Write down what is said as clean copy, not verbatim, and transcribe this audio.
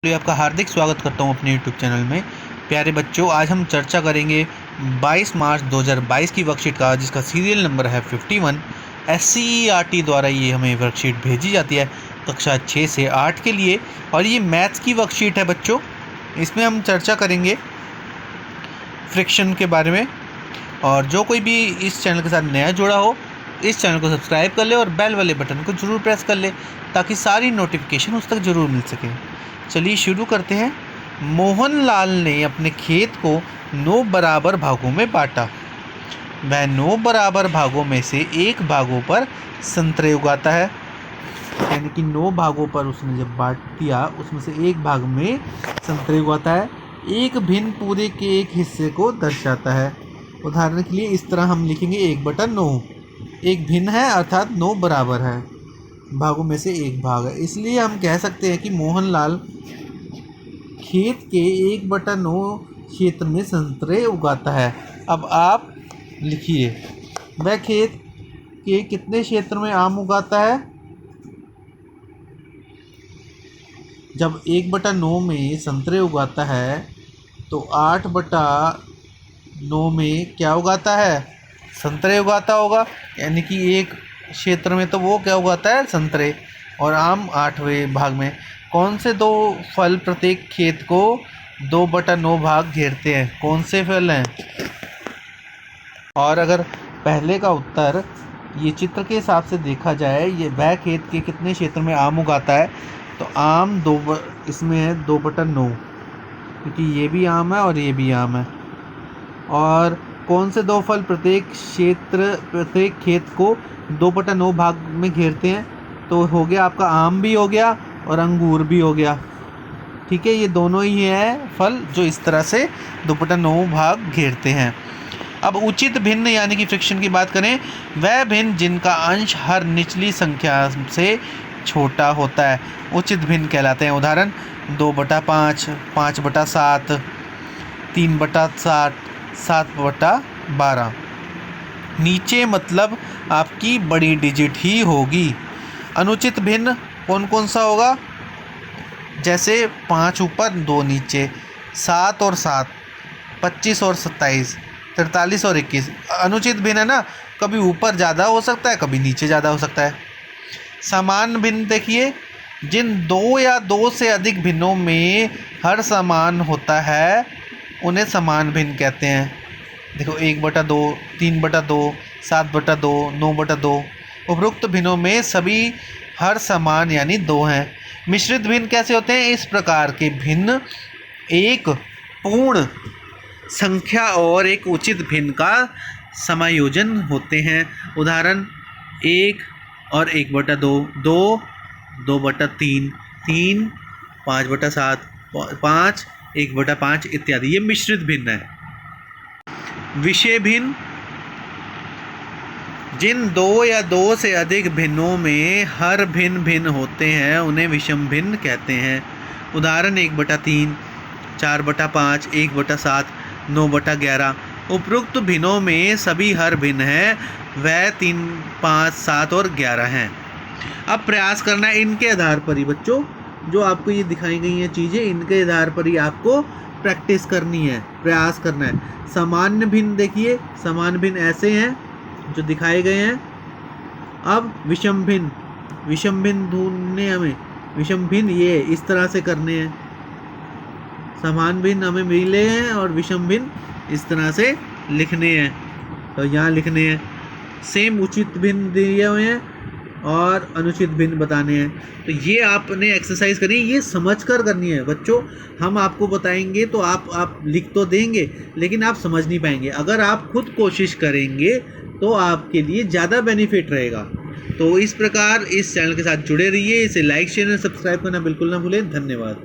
आपका हार्दिक स्वागत करता हूं अपने YouTube चैनल में। प्यारे बच्चों, आज हम चर्चा करेंगे 22 मार्च 2022 की वर्कशीट का, जिसका सीरियल नंबर है 51। SCERT द्वारा ये हमें वर्कशीट भेजी जाती है कक्षा 6 से 8 के लिए, और ये मैथ्स की वर्कशीट है बच्चों। इसमें हम चर्चा करेंगे फ्रिक्शन के बारे में। और जो कोई भी इस चैनल के साथ नया जुड़ा हो, इस चैनल को सब्सक्राइब कर ले और बेल वाले बटन को ज़रूर प्रेस कर ले, ताकि सारी नोटिफिकेशन उस तक ज़रूर मिल सके। चलिए शुरू करते हैं। मोहनलाल ने अपने खेत को 9 बराबर भागों में बांटा। वह 9 बराबर भागों में से एक भागों पर संतरे उगाता है। यानी कि 9 भागों पर उसने जब बांट दिया, उसमें से एक भाग में संतरे उगाता है। एक भिन्न पूरे के एक हिस्से को दर्शाता है। उदाहरण के लिए इस तरह हम लिखेंगे 1/9। एक भिन्न है अर्थात 9 बराबर है, भागों में से एक भाग है। इसलिए हम कह सकते हैं कि मोहनलाल खेत के 1/9 क्षेत्र में संतरे उगाता है। अब आप लिखिए, वह खेत के कितने क्षेत्र में आम उगाता है। जब 1/9 में संतरे उगाता है तो 8/9 में क्या उगाता है, संतरे उगाता होगा। यानी कि एक क्षेत्र में तो वो क्या उगाता है, संतरे, और आम 8वें भाग में। कौन से दो फल प्रत्येक खेत को 2/9 भाग घेरते हैं, कौन से फल हैं। और अगर पहले का उत्तर ये चित्र के हिसाब से देखा जाए, ये वह खेत के कितने क्षेत्र में आम उगाता है, तो आम इसमें है 2/9, क्योंकि ये भी आम है और ये भी आम है। और कौन से दो फल प्रत्येक खेत को 2/9 भाग में घेरते हैं, तो हो गया आपका आम भी हो गया और अंगूर भी हो गया। ठीक है, ये दोनों ही हैं फल जो इस तरह से 2/9 भाग घेरते हैं। अब उचित भिन्न यानी कि फ्रिक्शन की बात करें, वह भिन्न जिनका अंश हर निचली संख्या से छोटा होता है उचित भिन्न कहलाते हैं। उदाहरण 2/5, 5/7, 3/7, 7/12। नीचे मतलब आपकी बड़ी डिजिट ही होगी। अनुचित भिन्न कौन कौन सा होगा, जैसे 5 ऊपर 2 नीचे, 7 और 7, 25 और 27, 43 और 21। अनुचित भिन्न है ना, कभी ऊपर ज़्यादा हो सकता है, कभी नीचे ज़्यादा हो सकता है। समान भिन्न देखिए, जिन 2 या 2 से अधिक भिन्नों में हर समान होता है उन्हें समान भिन्न कहते हैं। देखो 1/2, 3/2, 7/2, 9/2। उपरोक्त भिन्नों में सभी हर समान यानी 2 हैं। मिश्रित भिन्न कैसे होते हैं, इस प्रकार के भिन्न एक पूर्ण संख्या और एक उचित भिन्न का समायोजन होते हैं। उदाहरण 1 और 1/2, 2, 2/3, 3, 5/7, 5, 1/5 इत्यादि। ये मिश्रित भिन्न है। विषय भिन्न, जिन 2 या 2 से अधिक भिन्नों में हर भिन्न भिन्न होते हैं उन्हें विषम भिन्न कहते हैं। उदाहरण 1/3, 4/5, 1/7, 9/11। उपरोक्त भिन्नों में सभी हर भिन्न हैं, वह 3, 5, 7 और 11 हैं। अब प्रयास करना है इनके आधार पर ही बच्चों, जो आपको ये दिखाई गई हैं चीज़ें, इनके आधार पर ही आपको प्रैक्टिस करनी है, प्रयास करना है। सामान्य भिन्न देखिए, सामान्य भिन्न ऐसे हैं जो दिखाए गए हैं। अब विषम भिन्न ढूंढने हमें, विषम भिन्न ये इस तरह से करने हैं। समान भिन्न हमें मिले हैं और विषम भिन्न इस तरह से लिखने हैं, तो यहाँ लिखने हैं। सेम उचित भिन्न दिए हुए हैं और अनुचित भिन्न बताने हैं। तो ये आपने एक्सरसाइज करनी है, ये समझकर करनी है बच्चों। हम आपको बताएंगे तो आप लिख तो देंगे, लेकिन आप समझ नहीं पाएंगे। अगर आप खुद कोशिश करेंगे तो आपके लिए ज़्यादा बेनिफिट रहेगा। तो इस प्रकार इस चैनल के साथ जुड़े रहिए, इसे लाइक, शेयर और सब्सक्राइब करना बिल्कुल ना भूलें। धन्यवाद।